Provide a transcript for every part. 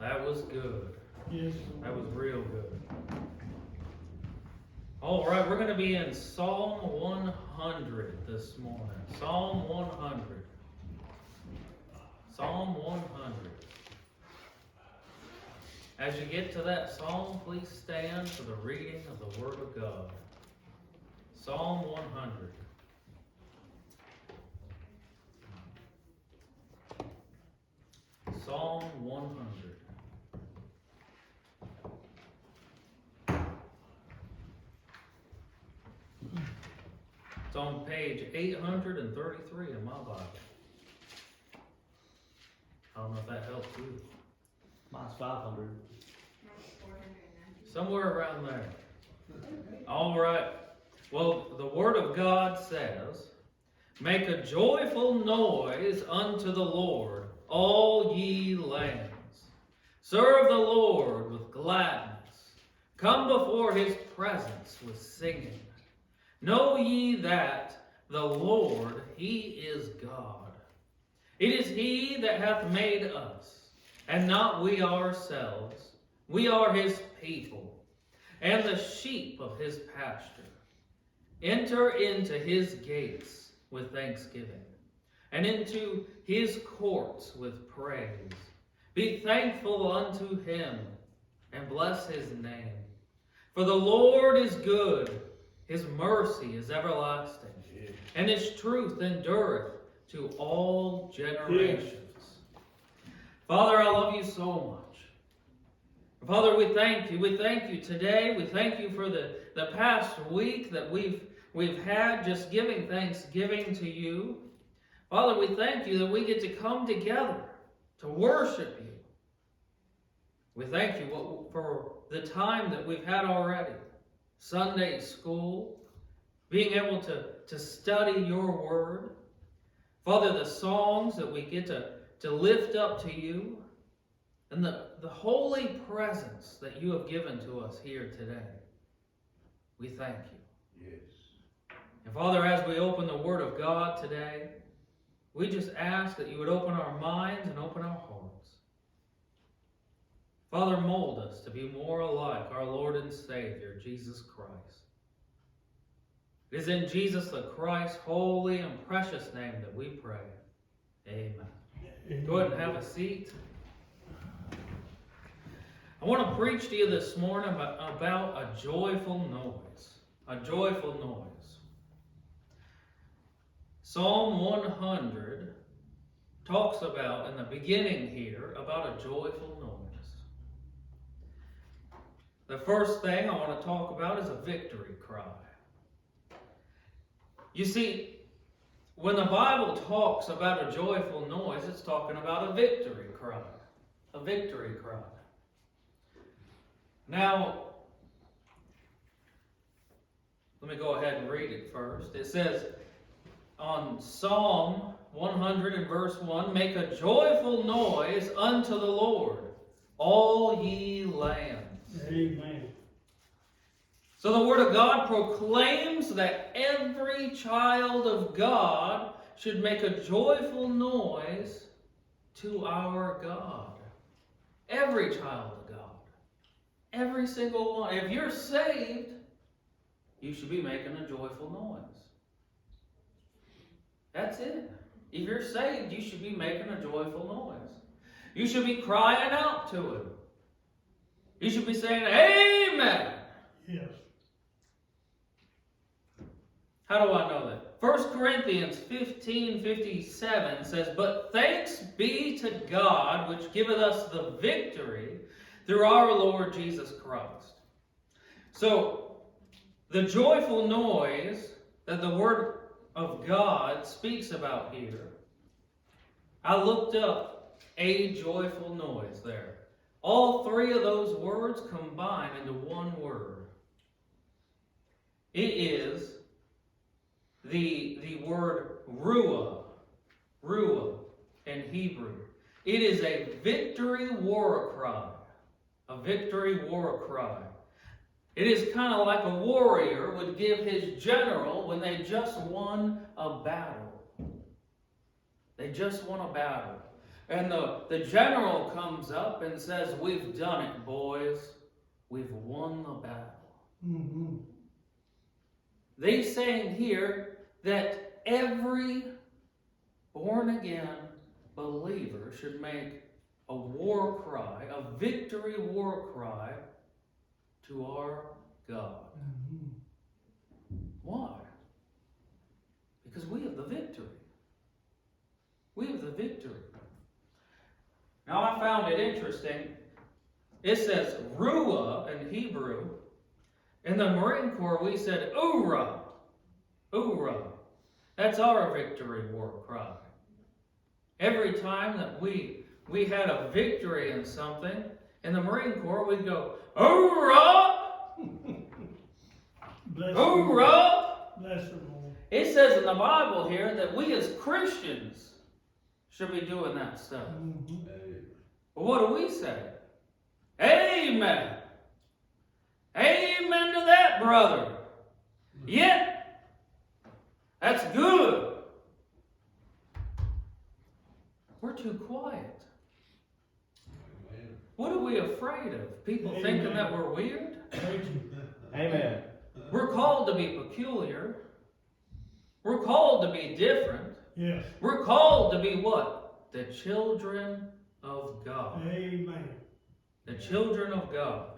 That was good. Yes. That was real good. All right, we're going to be in Psalm 100 this morning. Psalm 100. Psalm 100. As you get to that psalm, please stand for the reading of the Word of God. Psalm 100. Psalm 100. It's on page 833 in my Bible. I don't know if that helps you. Mine's 500. Somewhere around there. All right. Well, the Word of God says, "Make a joyful noise unto the Lord, all ye lands. Serve the Lord with gladness. Come before his presence with singing. Know ye that the Lord, he is God. It is he that hath made us, and not we ourselves. We are his people, and the sheep of his pasture. Enter into his gates with thanksgiving, and into his courts with praise. Be thankful unto him, and bless his name. For the Lord is good, his mercy is everlasting, and his truth endureth to all generations." Father, I love you so much. Father, we thank you. We thank you today. We thank you for the past week that we've had just giving thanksgiving to you. Father, we thank you that we get to come together to worship you. We thank you for the time that we've had already. Sunday school, being able to study your word. Father, the songs that we get to lift up to you, and the holy presence that you have given to us here today. We thank you. Yes. And Father, as we open the Word of God today, we just ask that you would open our minds and open our hearts. Father, mold us to be more like our Lord and Savior, Jesus Christ. It is in Jesus the Christ's holy and precious name that we pray. Amen. Go ahead and have a seat. I want to preach to you this morning about a joyful noise. A joyful noise. Psalm 100 talks about, in the beginning here, about a joyful noise. The first thing I want to talk about is a victory cry. You see, when the Bible talks about a joyful noise, it's talking about a victory cry. A victory cry. Now, let me go ahead and read it first. It says on Psalm 100 and verse 1, "Make a joyful noise unto the Lord, all ye lands." Amen. So the Word of God proclaims that every child of God should make a joyful noise to our God. Every child of God. Every single one. If you're saved, you should be making a joyful noise. That's it. If you're saved, you should be making a joyful noise. You should be crying out to him. You should be saying, "Amen." Yes. How do I know that? 1 Corinthians 15:57 says, "But thanks be to God, which giveth us the victory through our Lord Jesus Christ." So, the joyful noise that the Word of God speaks about here, I looked up a joyful noise there. All three of those words combine into one word. It is the word ruah in Hebrew. It is a victory war cry. A victory war cry. It is kind of like a warrior would give his general when they just won a battle. They just won a battle. And the general comes up and says, "We've done it, boys. We've won the battle." Mm-hmm. They saying here that every born-again believer should make a war cry, a victory war cry to our God. Mm-hmm. Why? Because we have the victory. We have the victory. Now I found it interesting. It says Ruah in Hebrew. In the Marine Corps we said Urah. Urah. That's our victory war cry. Every time that we had a victory in something, in the Marine Corps we'd go, Urah! Bless Urah! Bless the Lord. It says in the Bible here that we as Christians should be doing that stuff. Mm-hmm. But what do we say? Amen. Amen to that, brother. Yeah. That's good. We're too quiet. What are we afraid of? People Amen. thinking that we're weird? Thank you. Amen. We're called to be peculiar. We're called to be different. Yes. We're called to be what? The children of God. Amen. The children of God.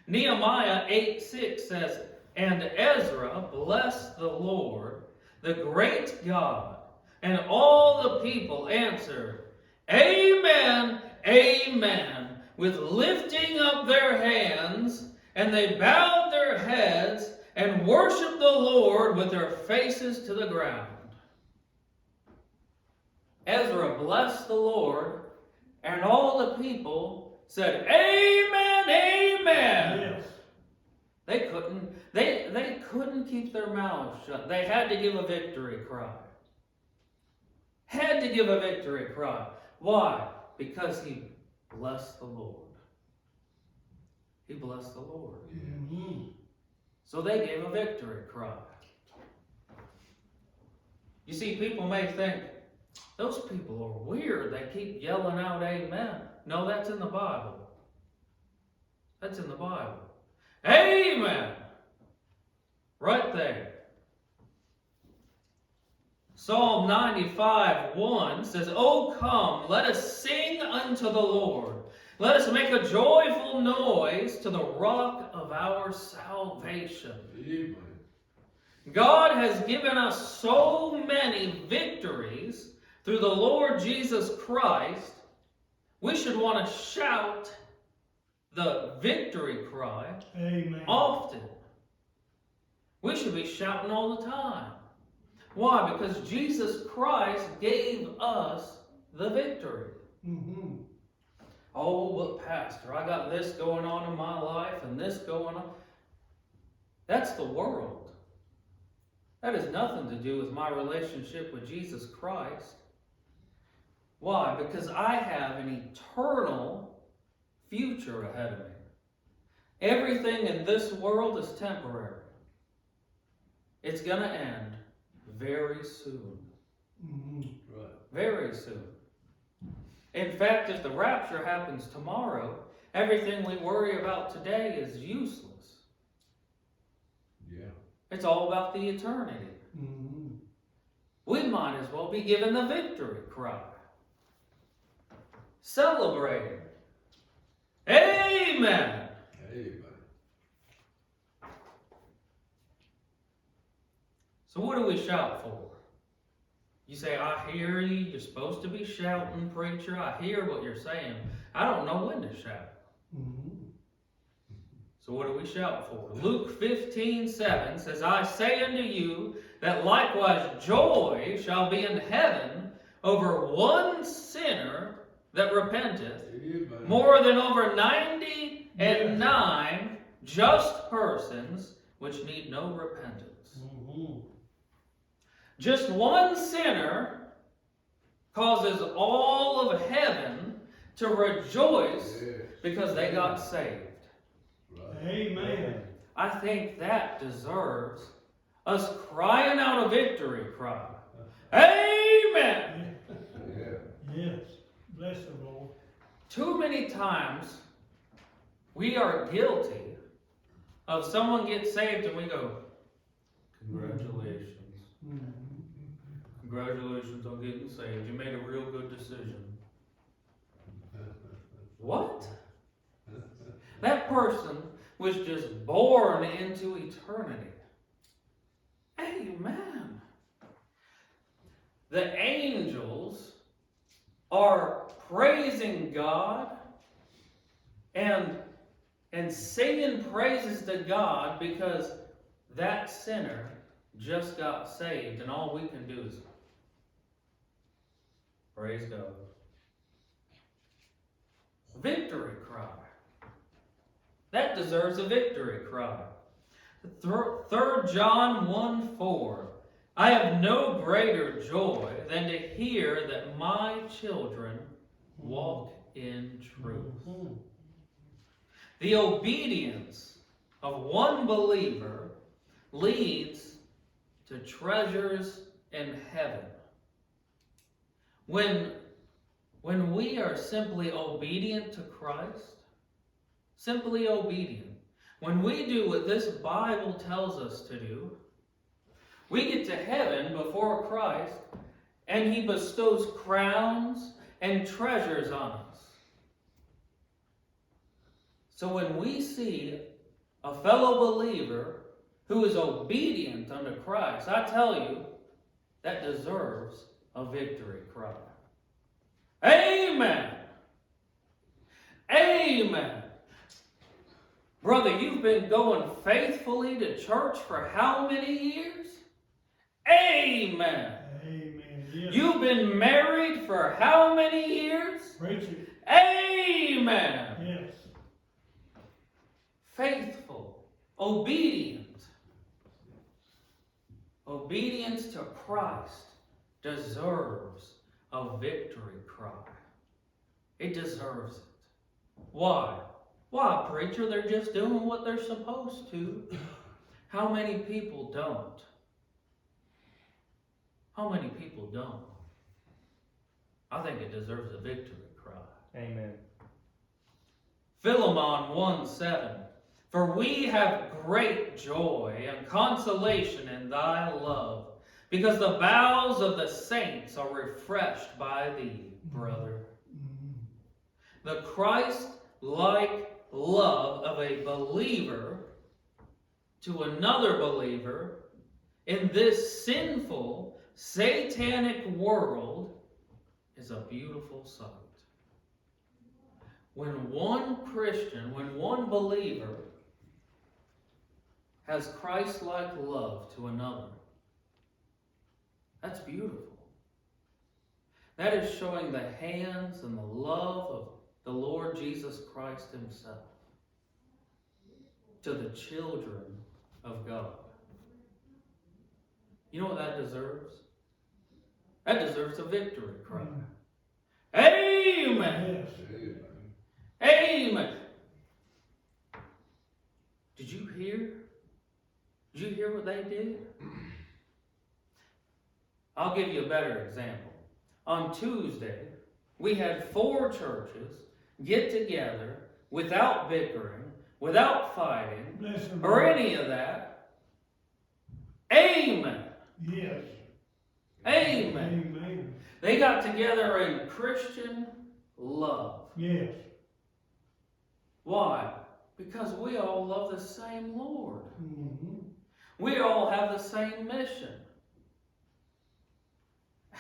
Nehemiah 8:6 says, "And Ezra blessed the Lord, the great God, and all the people answered, Amen, Amen, with lifting up their hands, and they bowed their heads and worshiped the Lord with their faces to the ground." Ezra blessed the Lord, and all the people said, Amen, Amen. Yes. They couldn't keep their mouths shut. They had to give a victory cry. Had to give a victory cry. Why? Because he blessed the Lord. He blessed the Lord. Mm-hmm. So they gave a victory cry. You see, people may think, those people are weird. They keep yelling out amen. No, that's in the Bible. That's in the Bible. Amen. Right there. Psalm 95:1 says, "O come, let us sing unto the Lord. Let us make a joyful noise to the rock of our salvation." Amen. God has given us so many victories through the Lord Jesus Christ. We should want to shout the victory cry Amen. often. We should be shouting all the time. Why? Because Jesus Christ gave us the victory. Mm-hmm. Oh, but Pastor, I got this going on in my life and this going on. That's the world. That has nothing to do with my relationship with Jesus Christ. Why? Because I have an eternal future ahead of me. Everything in this world is temporary. It's going to end very soon. Mm-hmm. Right. Very soon. In fact, if the rapture happens tomorrow, everything we worry about today is useless. Yeah. It's all about the eternity. Mm-hmm. We might as well be given the victory cry. Celebrating. Amen. Amen. So what do we shout for? You say, I hear you. You're supposed to be shouting, preacher. I hear what you're saying. I don't know when to shout. Mm-hmm. So what do we shout for? Luke 15:7 says, I say unto you that likewise joy shall be in heaven over one sinner that repenteth, Amen. more than over 99 just persons which need no repentance. Mm-hmm. Just one sinner causes all of heaven to rejoice Yes. because they got saved. Right. Amen. I think that deserves us crying out a victory cry. Amen! Yeah. Yes. Bless the Lord. Too many times we are guilty of someone gets saved and we go, congratulations. Mhm. Congratulations on getting saved. You made a real good decision. What? That person was just born into eternity. Amen. The angels are praising God and singing praises to God because that sinner just got saved, and all we can do is praise God. Victory cry. That deserves a victory cry. 3 John 1:4. I have no greater joy than to hear that my children walk in truth. Mhm. The obedience of one believer leads to treasures in heaven. When we are simply obedient to Christ, simply obedient, when we do what this Bible tells us to do, we get to heaven before Christ, and He bestows crowns and treasures on us. So when we see a fellow believer who is obedient unto Christ, I tell you, that deserves a victory cry. Amen. Amen. Brother, you've been going faithfully to church for how many years? Amen. Amen. Yes. You've been married for how many years? Preach it. Amen. Yes. Faithful, obedient. Obedience to Christ deserves a victory cry. It deserves it. Why? Why, preacher? They're just doing what they're supposed to. How many people don't? How many people don't? I think it deserves a victory cry. Amen. Philemon 1:7. For we have great joy and consolation in thy love, because the bowels of the saints are refreshed by thee, brother. Mhm. The Christ-like love of a believer to another believer in this sinful, satanic world is a beautiful sight. When one Christian, when one believer has Christ-like love to another, that's beautiful. That is showing the hands and the love of the Lord Jesus Christ Himself to the children of God. You know what that deserves? That deserves a victory cry. Amen. Yes. Amen. Did you hear? Did you hear what they did? I'll give you a better example. On Tuesday, we had 4 churches get together without bickering, without fighting, Bless the or Lord. any of that. Amen. Yes. Amen. Amen. They got together in Christian love. Yes. Why? Because we all love the same Lord. Mhm. We all have the same mission.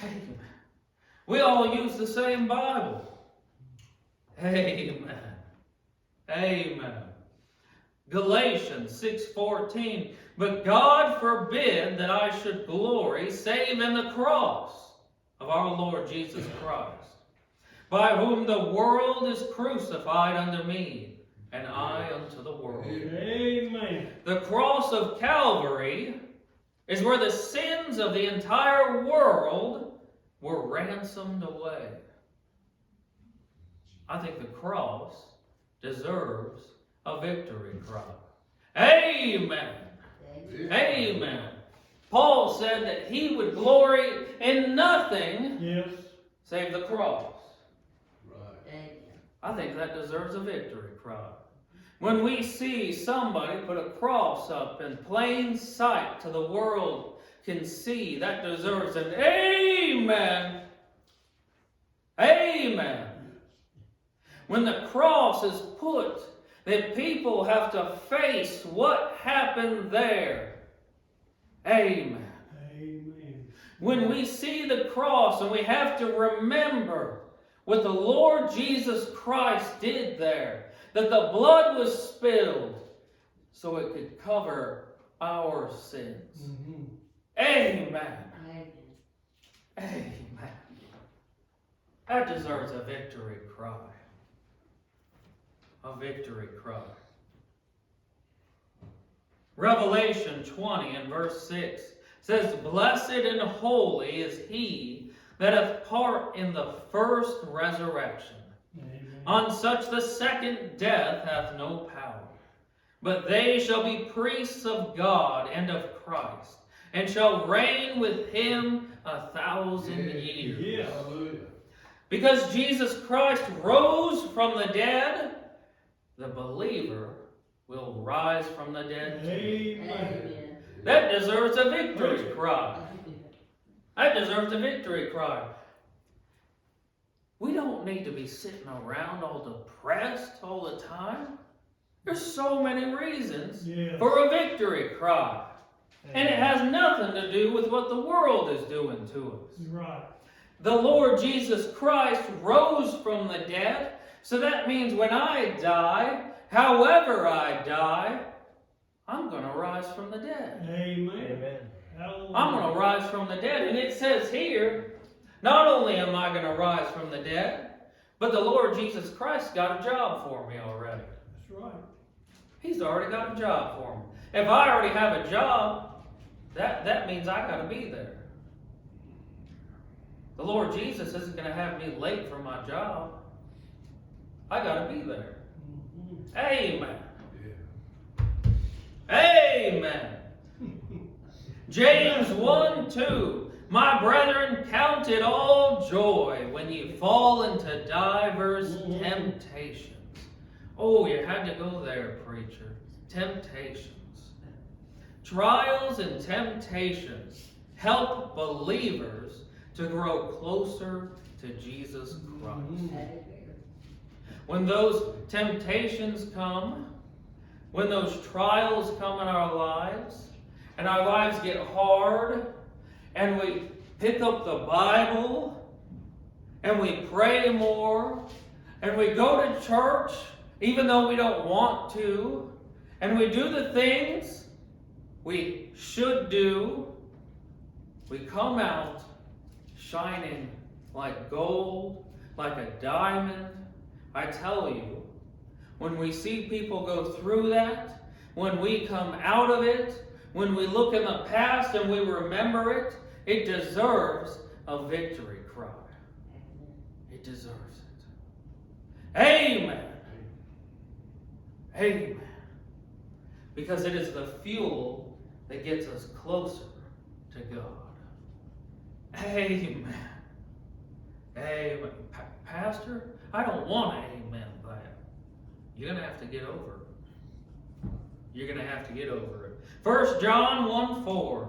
Amen. We all use the same Bible. Amen. Amen. Galatians 6:14. But God forbid that I should glory save in the cross of our Lord Jesus Christ, by whom the world is crucified unto me, and I unto the world. Amen. The cross of Calvary is where the sins of the entire world were ransomed away. I think the cross deserves a victory cry. Amen. Amen. Paul said that he would glory in nothing Yes. save the cross. I think that deserves a victory cry. When we see somebody put a cross up in plain sight to the world can see, that deserves an amen. Amen. When the cross is put, that people have to face what happened there. Amen. Amen. When we see the cross and we have to remember what the Lord Jesus Christ did there, that the blood was spilled so it could cover our sins. Mm-hmm. Amen. Amen. That deserves a victory cry. A victory cry. Revelation 20 and verse 6 says, "Blessed and holy is he that hath part in the first resurrection. Amen. On such the second death hath no power. But they shall be priests of God and of Christ, and shall reign with him 1,000 years." Yes. Hallelujah. Because Jesus Christ rose from the dead, the believer will rise from the dead too. Amen. That deserves a victory cry. That deserves a victory cry. We don't need to be sitting around all depressed all the time. There's so many reasons Yes. for a victory cry. And it has nothing to do with what the world is doing to us. Right. The Lord Jesus Christ rose from the dead, so that means when I die, however I die, I'm going to rise from the dead. Amen. Amen. Hallelujah. I'm going to rise from the dead. And it says here, not only am I going to rise from the dead, but the Lord Jesus Christ got a job for me already. That's right. He's already got a job for me. If I already have a job, that means I got to be there. The Lord Jesus isn't going to have me late for my job. I got to be there. Mm-hmm. Amen. Yeah. Amen. James 1:2. "My brethren, count it all joy when ye fall into divers temptations." Oh, you had to go there, preacher. Temptations. Trials and temptations help believers to grow closer to Jesus Christ. Mhm. When those temptations come, when those trials come in our lives, and our lives get hard, and we pick up the Bible, and we pray more, and we go to church even though we don't want to, and we do the things we should do, we come out shining like gold, like a diamond. I tell you, when we see people go through that, when we come out of it, when we look in the past and we remember it, it deserves a victory cry. It deserves it. Amen. Amen. Because it is the fuel that gets us closer to God. Amen. Amen. Pastor, I don't want to amen that. You're going to have to get over it. You're going to have to get over it. 1 John 1:4.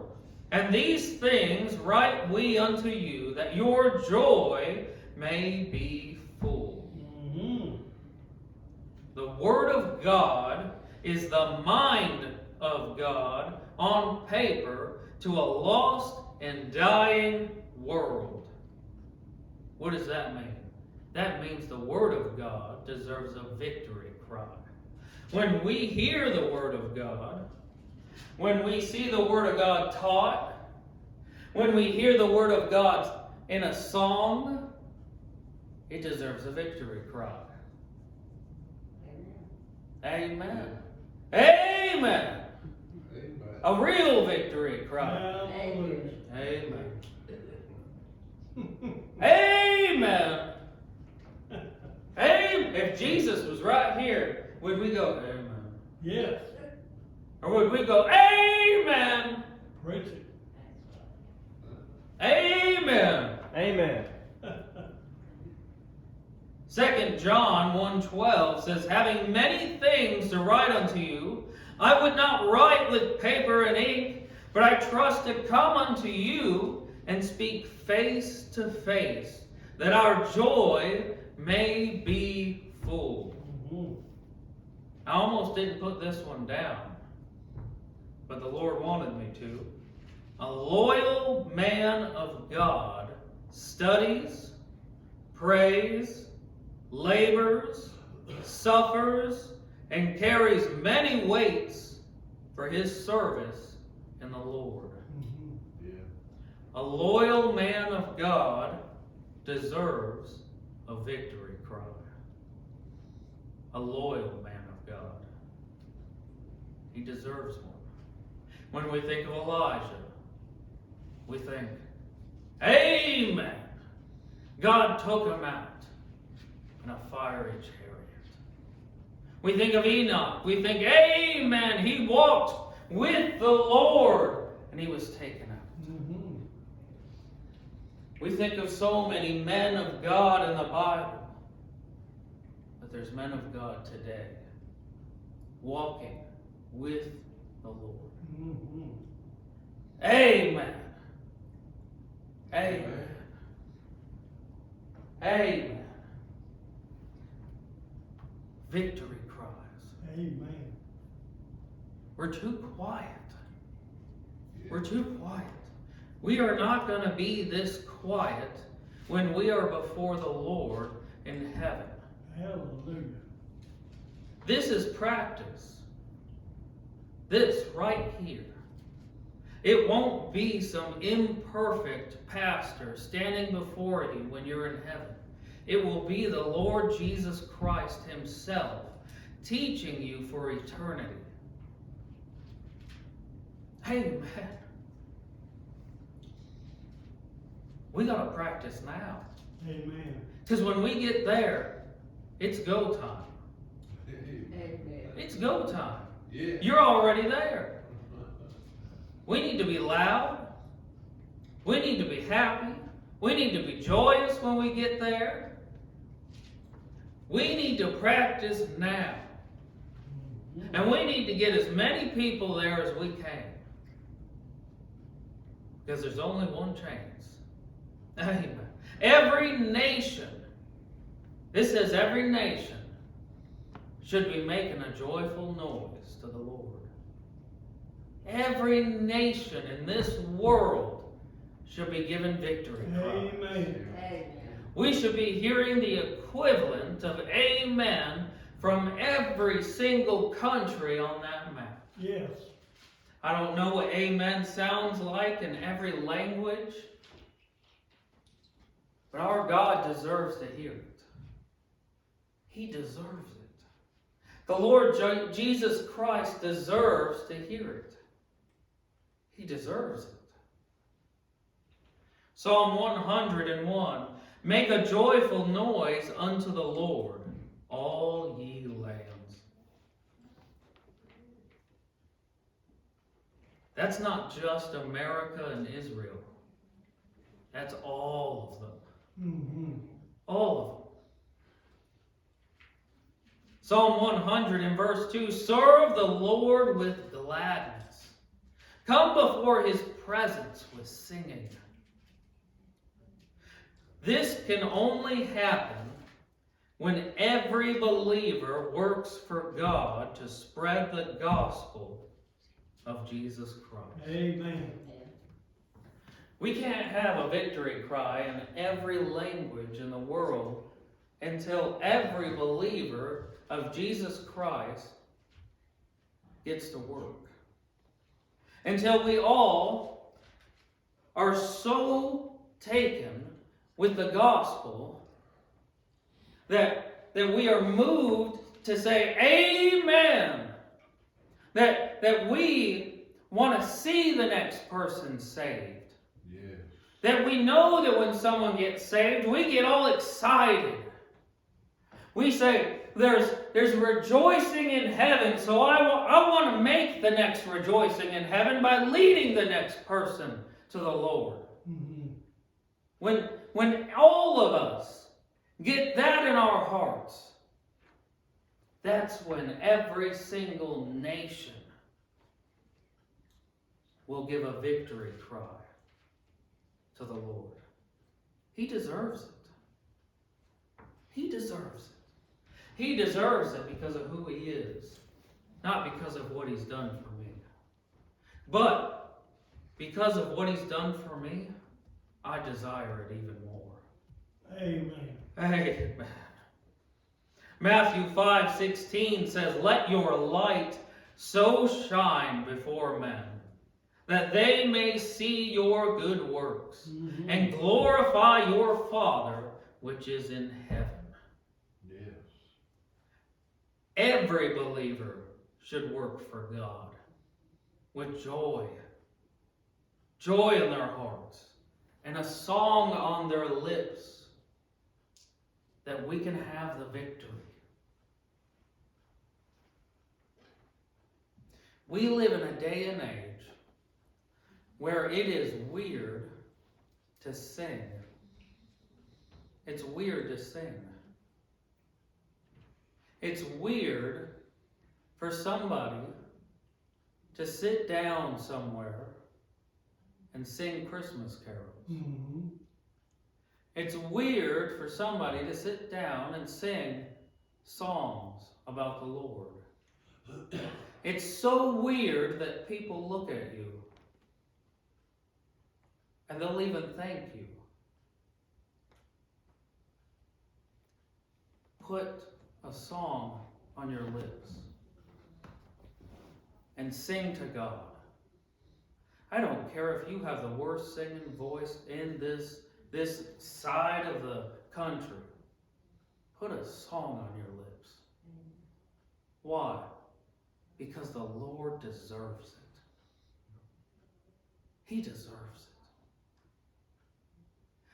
"And these things write we unto you, that your joy may be full." Mm-hmm. The Word of God is the mind of God on paper to a lost and dying world. What does that mean? That means the Word of God deserves a victory cry. When we hear the Word of God, when we see the Word of God taught, when we hear the Word of God in a song, it deserves a victory cry. Amen. Amen. Amen. A real victory cry. Hallelujah. Amen. Amen. Amen. If Jesus was right here, would we go, amen? Yes. Or would we go, amen? Preach it. Amen. Amen. 2 John 1:12 says, having many things to write unto you, I would not write with paper and ink, but I trust to come unto you and speak face to face, that our joy may be full. I almost didn't put this one down, but the Lord wanted me to. A loyal man of God studies, prays, labors, suffers, and carries many weights for his service in the Lord. Yeah. A loyal man of God deserves a victory cry. A loyal man of God. He deserves one. When we think of Elijah, we think, amen. God took him out in a fiery chariot. We think of Enoch. We think, amen. He walked with the Lord and he was taken out. We think of so many men of God in the Bible. But there's men of God today walking with the Lord. Amen. Amen. Amen. Victory cries. Amen. We're too quiet. Yeah. We're too quiet. We are not going to be this quiet when we are before the Lord in heaven. Hallelujah. This is practice. This right here. It won't be some imperfect pastor standing before you when you're in heaven. It will be the Lord Jesus Christ himself teaching you for eternity. Amen. We got to practice now. Amen. Because when we get there, it's go time. Amen. It's go time. Yeah. You're already there. We need to be loud. We need to be happy. We need to be joyous when we get there. We need to practice now. And we need to get as many people there as we can. Because there's only one chance. Amen. Every nation, this says every nation, should be making a joyful noise to the Lord. Every nation in this world should be given victory cries. Amen. We should be hearing the equivalent of amen from every single country on that map. Yes. I don't know what amen sounds like in every language, but our God deserves to hear it. He deserves it. The Lord Jesus Christ deserves to hear it. He deserves it. Psalm 101. Make a joyful noise unto the Lord, all ye lands. That's not just America and Israel. That's all of them. All of them. Psalm 100 in verse 2. Serve the Lord with gladness. Come before his presence with singing. This can only happen when every believer works for God to spread the gospel of Jesus Christ. Amen. We can't have a victory cry in every language in the world until every believer of Jesus Christ gets to work. Until we all are so taken with the gospel that we are moved to say amen. That we want to see the next person saved. Yeah. That we know that when someone gets saved, we get all excited. We say, there's rejoicing in heaven, so I want to make the next rejoicing in heaven by leading the next person to the Lord. When all of us Get that in our hearts. That's when every single nation will give a victory cry to the Lord. He deserves it. He deserves it. He deserves it because of who he is, not because of what he's done for me. But because of what he's done for me, I desire it even more. Amen. Amen. Matthew 5:16 says, "Let your light so shine before men, that they may see your good works, and glorify your Father which is in heaven." Yes. Every believer should work for God with joy. Joy in their hearts, and a song on their lips, that we can have the victory. We live in a day and age where it is weird to sing. It's weird to sing. It's weird for somebody to sit down somewhere and sing Christmas carols. Mm-hmm. It's weird for somebody to sit down and sing songs about the Lord. It's so weird that people look at you and they'll even thank you. Put a song on your lips and sing to God. I don't care if you have the worst singing voice in this side of the country. Put a song on your lips. Why? Because the Lord deserves it. He deserves it.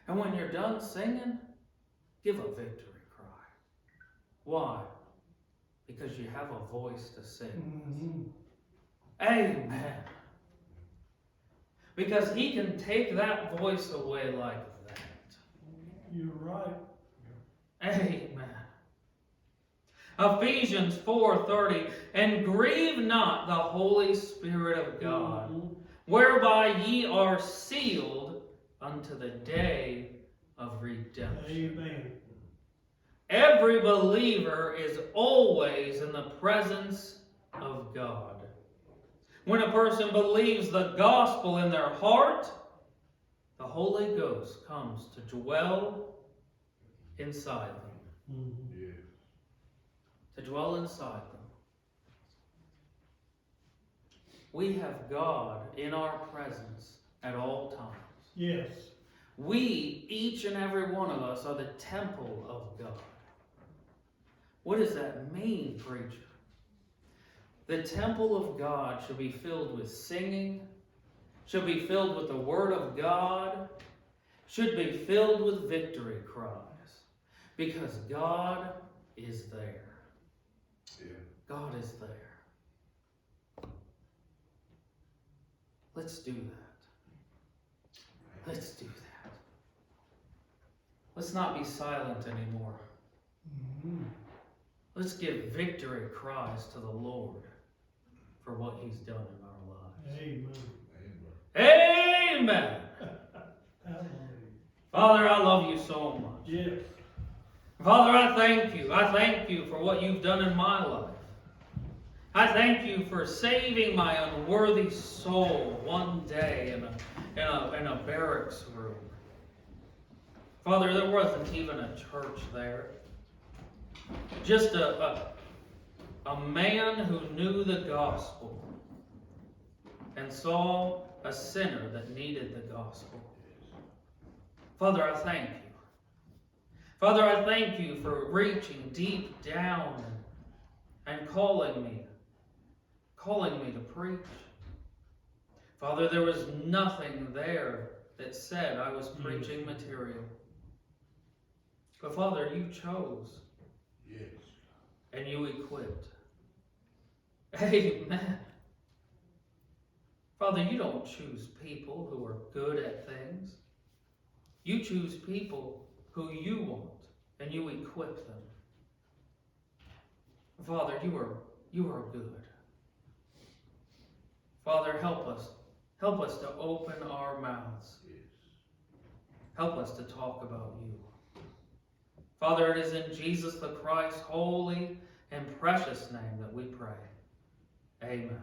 And when you're done singing, give a victory cry. Why? Because you have a voice to sing. Amen. Because he can take that voice away like that. You're right. Amen. Ephesians 4:30, "And grieve not the Holy Spirit of God, whereby ye are sealed unto the day of redemption." Amen. Every believer is always in the presence of God. When a person believes the gospel in their heart, the Holy Ghost comes to dwell inside them. Yes. To dwell inside them. We have God in our presence at all times. Yes. We, each and every one of us, are the temple of God. What does that mean, preacher? The temple of God should be filled with singing, should be filled with the Word of God, should be filled with victory cries, because God is there. Yeah. God is there. Let's do that. Let's do that. Let's not be silent anymore. Let's give victory cries to the Lord for what he's done in our lives. Amen. Amen. Hallelujah. Father, I love you so much. Yes. Father, I thank you. I thank you for what you've done in my life. I thank you for saving my unworthy soul one day in a barracks room. Father, there wasn't even a church there. Just a man who knew the gospel and saw a sinner that needed the gospel. Father, I thank you. Father, I thank you for reaching deep down and calling me to preach. Father, there was nothing there that said I was preaching material. But Father, you chose. Yes. And you equipped. Amen. Father, you don't choose people who are good at things. You choose people who you want and you equip them. Father, you are good. Father, help us. Help us to open our mouths. Yes. Help us to talk about you. Father, it is in Jesus the Christ's holy and precious name that we pray. Amen.